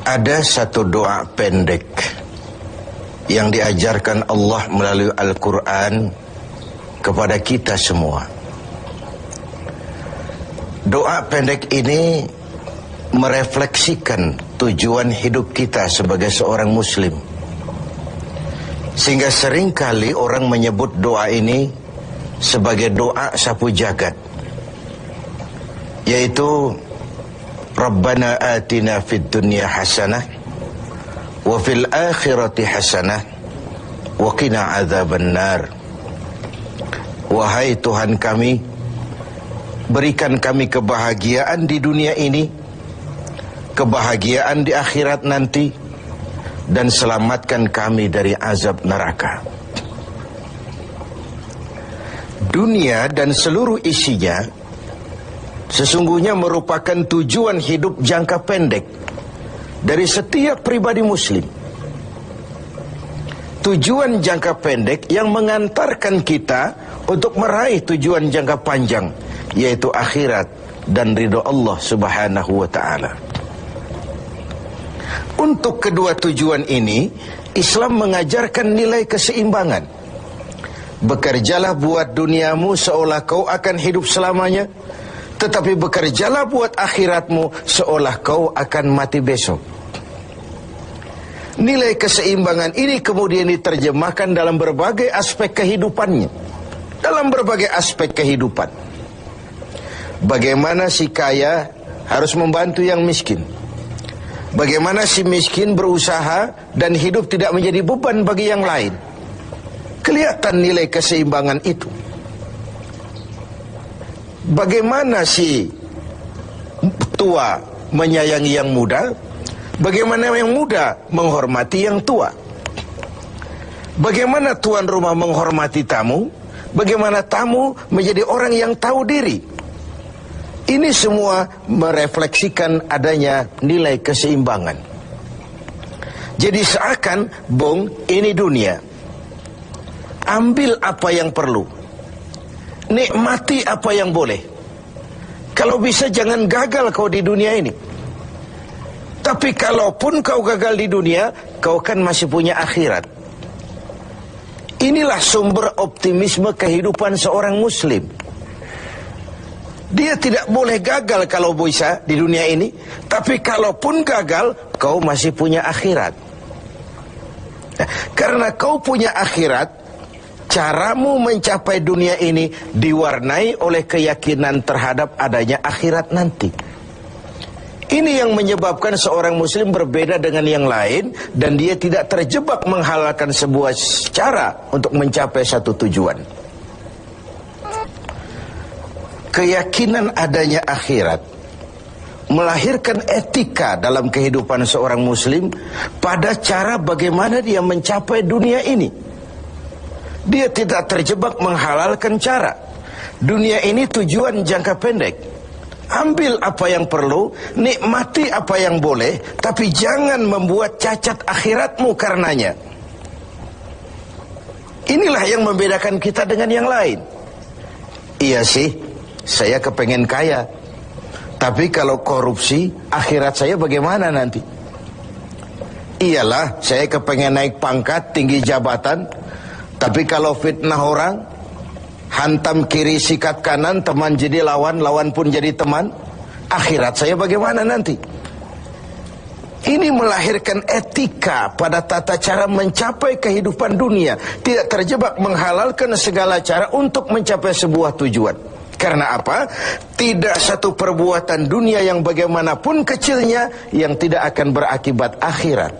Ada satu doa pendek yang diajarkan Allah melalui Al-Quran kepada kita semua. Doa pendek ini merefleksikan tujuan hidup kita sebagai seorang muslim. Sehingga seringkali orang menyebut doa ini sebagai doa sapu jagat, yaitu Rabbana atina fid dunya hasanah wa fil akhirati hasanah wa qina adzabannar. Wahai Tuhan kami, berikan kami kebahagiaan di dunia ini, kebahagiaan di akhirat nanti, dan selamatkan kami dari azab neraka. Dunia dan seluruh isinya sesungguhnya merupakan tujuan hidup jangka pendek dari setiap pribadi muslim. Tujuan jangka pendek yang mengantarkan kita untuk meraih tujuan jangka panjang, yaitu akhirat dan ridho Allah Subhanahu wa ta'ala. Untuk kedua tujuan ini, Islam mengajarkan nilai keseimbangan. Bekerjalah buat duniamu seolah kau akan hidup selamanya, tetapi bekerjalah buat akhiratmu seolah kau akan mati besok. Nilai keseimbangan ini kemudian diterjemahkan dalam berbagai aspek kehidupannya. Dalam berbagai aspek kehidupan. Bagaimana si kaya harus membantu yang miskin. Bagaimana si miskin berusaha dan hidup tidak menjadi beban bagi yang lain. Kelihatan nilai keseimbangan itu. Bagaimana si tua menyayangi yang muda, bagaimana yang muda menghormati yang tua. Bagaimana tuan rumah menghormati tamu, bagaimana tamu menjadi orang yang tahu diri. Ini semua merefleksikan adanya nilai keseimbangan. Jadi seakan, Bung, ini dunia. Ambil apa yang perlu, nikmati apa yang boleh. Kalau bisa jangan gagal kau di dunia ini. Tapi kalaupun kau gagal di dunia, kau kan masih punya akhirat. Inilah sumber optimisme kehidupan seorang muslim. Dia tidak boleh gagal kalau bisa di dunia ini, tapi kalaupun gagal, kau masih punya akhirat. Nah, karena kau punya akhirat, caramu mencapai dunia ini diwarnai oleh keyakinan terhadap adanya akhirat nanti. Ini yang menyebabkan seorang muslim berbeda dengan yang lain, dan dia tidak terjebak menghalalkan sebuah cara untuk mencapai satu tujuan. Keyakinan adanya akhirat melahirkan etika dalam kehidupan seorang muslim pada cara bagaimana dia mencapai dunia ini. Dia tidak terjebak menghalalkan cara. Dunia ini tujuan jangka pendek. Ambil apa yang perlu, nikmati apa yang boleh, tapi jangan membuat cacat akhiratmu karenanya. Inilah yang membedakan kita dengan yang lain. Iya sih, saya kepengen kaya, tapi kalau korupsi, akhirat saya bagaimana nanti? Iyalah, saya kepengen naik pangkat, tinggi jabatan, tapi kalau fitnah orang, hantam kiri sikat kanan, teman jadi lawan, lawan pun jadi teman, akhirat saya bagaimana nanti? Ini melahirkan etika pada tata cara mencapai kehidupan dunia, tidak terjebak menghalalkan segala cara untuk mencapai sebuah tujuan. Karena apa? Tidak satu perbuatan dunia yang bagaimanapun kecilnya yang tidak akan berakibat akhirat.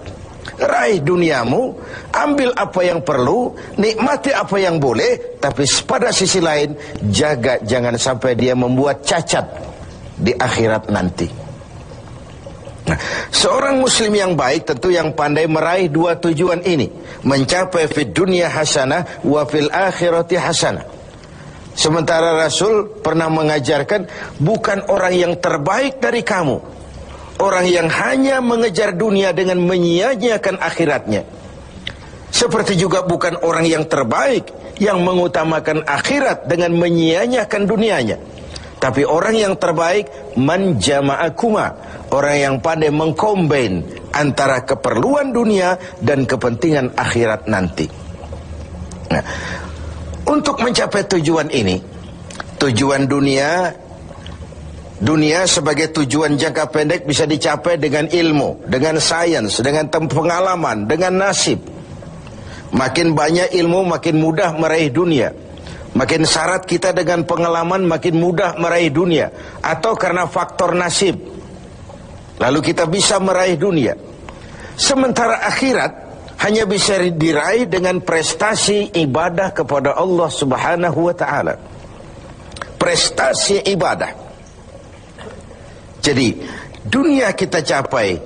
Raih duniamu, ambil apa yang perlu, nikmati apa yang boleh, tapi pada sisi lain jaga jangan sampai dia membuat cacat di akhirat nanti. Nah, seorang muslim yang baik tentu yang pandai meraih dua tujuan ini, mencapai fid dunya hasanah wa fil akhirati hasanah. Sementara Rasul pernah mengajarkan, bukan orang yang terbaik dari kamu orang yang hanya mengejar dunia dengan menyia-nyiakan akhiratnya. Seperti juga bukan orang yang terbaik yang mengutamakan akhirat dengan menyia-nyiakan dunianya. Tapi orang yang terbaik man jama'akuma, orang yang pandai mengkombin antara keperluan dunia dan kepentingan akhirat nanti. Nah, untuk mencapai tujuan ini, tujuan dunia sebagai tujuan jangka pendek bisa dicapai dengan ilmu, dengan sains, dengan pengalaman, dengan nasib. Makin banyak ilmu, makin mudah meraih dunia. Makin syarat kita dengan pengalaman, makin mudah meraih dunia. Atau karena faktor nasib, lalu kita bisa meraih dunia. Sementara akhirat hanya bisa diraih dengan prestasi ibadah kepada Allah Subhanahu wa ta'ala. Prestasi ibadah. Jadi dunia kita capai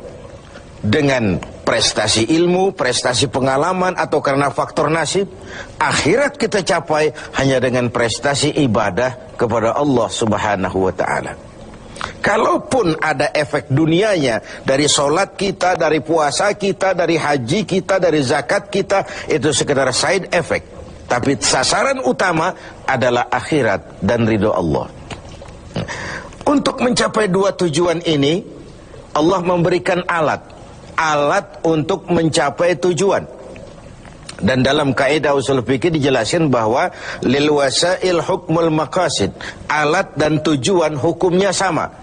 dengan prestasi ilmu, prestasi pengalaman, atau karena faktor nasib. Akhirat kita capai hanya dengan prestasi ibadah kepada Allah Subhanahu wa ta'ala. Kalaupun ada efek dunianya dari solat kita, dari puasa kita, dari haji kita, dari zakat kita, itu sekedar side effect. Tapi sasaran utama adalah akhirat dan ridho Allah. Untuk mencapai dua tujuan ini, Allah memberikan alat untuk mencapai tujuan. Dan dalam kaidah usul fikih dijelaskan bahwa lil wasail hukmul maqasid, alat dan tujuan hukumnya sama.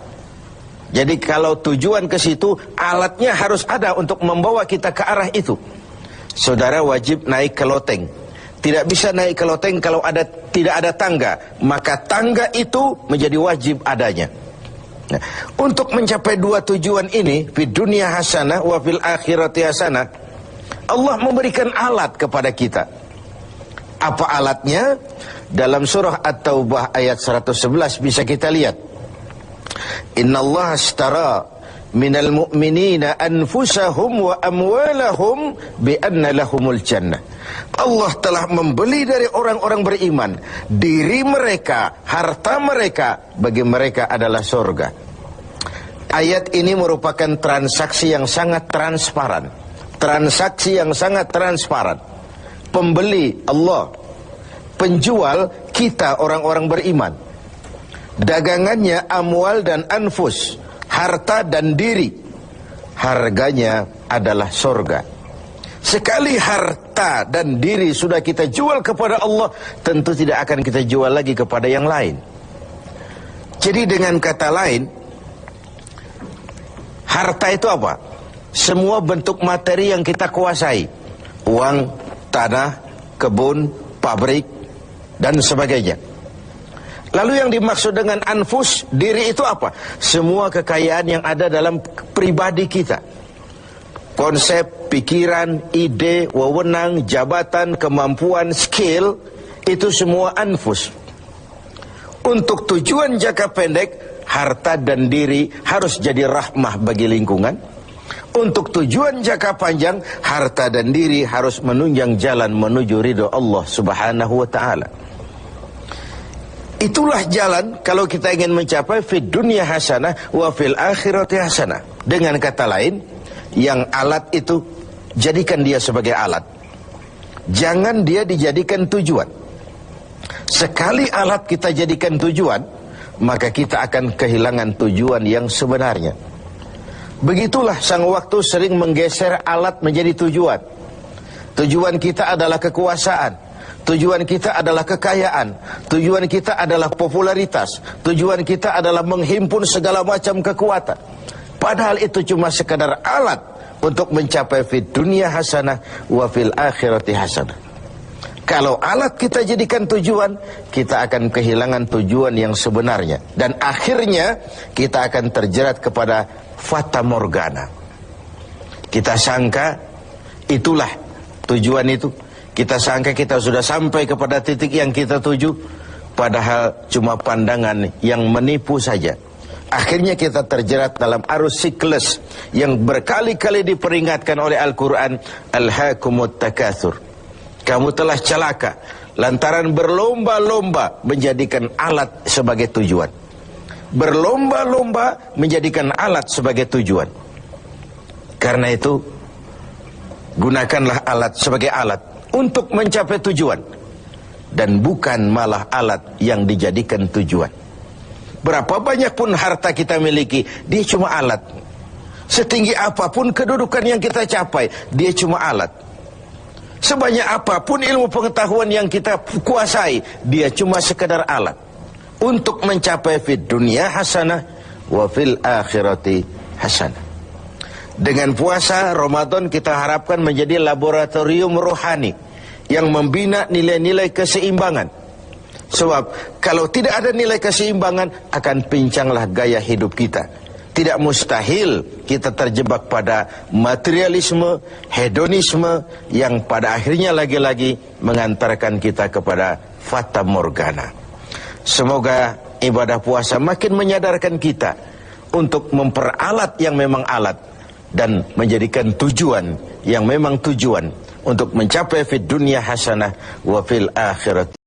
Jadi kalau tujuan ke situ, alatnya harus ada untuk membawa kita ke arah itu. Saudara wajib naik ke loteng. Tidak bisa naik ke loteng kalau tidak ada tangga, maka tangga itu menjadi wajib adanya. Nah, untuk mencapai dua tujuan ini, fid dunya hasanah wa fil akhirati hasanah, Allah memberikan alat kepada kita. Apa alatnya? Dalam surah At-Taubah ayat 111 bisa kita lihat. Innallaha ashtara minal mu'minina anfusahum wa amwalahum bi anna lahumul jannah. Allah telah membeli dari orang-orang beriman diri mereka, harta mereka, bagi mereka adalah surga. Ayat ini merupakan transaksi yang sangat transparan. Transaksi yang sangat transparan. Pembeli Allah, penjual kita orang-orang beriman. Dagangannya amwal dan anfus, harta dan diri. Harganya adalah surga. Sekali harta dan diri sudah kita jual kepada Allah, tentu tidak akan kita jual lagi kepada yang lain. Jadi dengan kata lain, harta itu apa? Semua bentuk materi yang kita kuasai. Uang, tanah, kebun, pabrik, dan sebagainya. Lalu yang dimaksud dengan anfus, diri itu apa? Semua kekayaan yang ada dalam pribadi kita. Konsep, pikiran, ide, wewenang, jabatan, kemampuan, skill, itu semua anfus. Untuk tujuan jangka pendek, harta dan diri harus jadi rahmah bagi lingkungan. Untuk tujuan jangka panjang, harta dan diri harus menunjang jalan menuju ridho Allah Subhanahu wa ta'ala. Itulah jalan kalau kita ingin mencapai fid dunya hasanah wa fil akhirati hasanah. Dengan kata lain, yang alat itu jadikan dia sebagai alat. Jangan dia dijadikan tujuan. Sekali alat kita jadikan tujuan, maka kita akan kehilangan tujuan yang sebenarnya. Begitulah sang waktu sering menggeser alat menjadi tujuan. Tujuan kita adalah kekuasaan, tujuan kita adalah kekayaan, tujuan kita adalah popularitas, tujuan kita adalah menghimpun segala macam kekuatan. Padahal itu cuma sekadar alat untuk mencapai fid dunya hasanah wa fil akhirati hasanah. Kalau alat kita jadikan tujuan, kita akan kehilangan tujuan yang sebenarnya. Dan akhirnya kita akan terjerat kepada fata morgana. Kita sangka itulah tujuan itu. Kita sangka kita sudah sampai kepada titik yang kita tuju. Padahal cuma pandangan yang menipu saja. Akhirnya kita terjerat dalam arus siklus yang berkali-kali diperingatkan oleh Al-Quran. Alhaakumut takatsur. Kamu telah celaka lantaran berlomba-lomba menjadikan alat sebagai tujuan. Berlomba-lomba menjadikan alat sebagai tujuan. Karena itu, gunakanlah alat sebagai alat untuk mencapai tujuan. Dan bukan malah alat yang dijadikan tujuan. Berapa banyak pun harta kita miliki, dia cuma alat. Setinggi apapun kedudukan yang kita capai, dia cuma alat. Sebanyak apapun ilmu pengetahuan yang kita kuasai, dia cuma sekedar alat untuk mencapai fid dunia hasanah wa fil akhirati hasanah. Dengan puasa Ramadan kita harapkan menjadi laboratorium rohani yang membina nilai-nilai keseimbangan. Sebab kalau tidak ada nilai keseimbangan, akan pincanglah gaya hidup kita. Tidak mustahil kita terjebak pada materialisme, hedonisme yang pada akhirnya lagi-lagi mengantarkan kita kepada fata morgana. Semoga ibadah puasa makin menyadarkan kita untuk memperalat yang memang alat dan menjadikan tujuan yang memang tujuan untuk mencapai fid dunya hasanah wa fil akhirati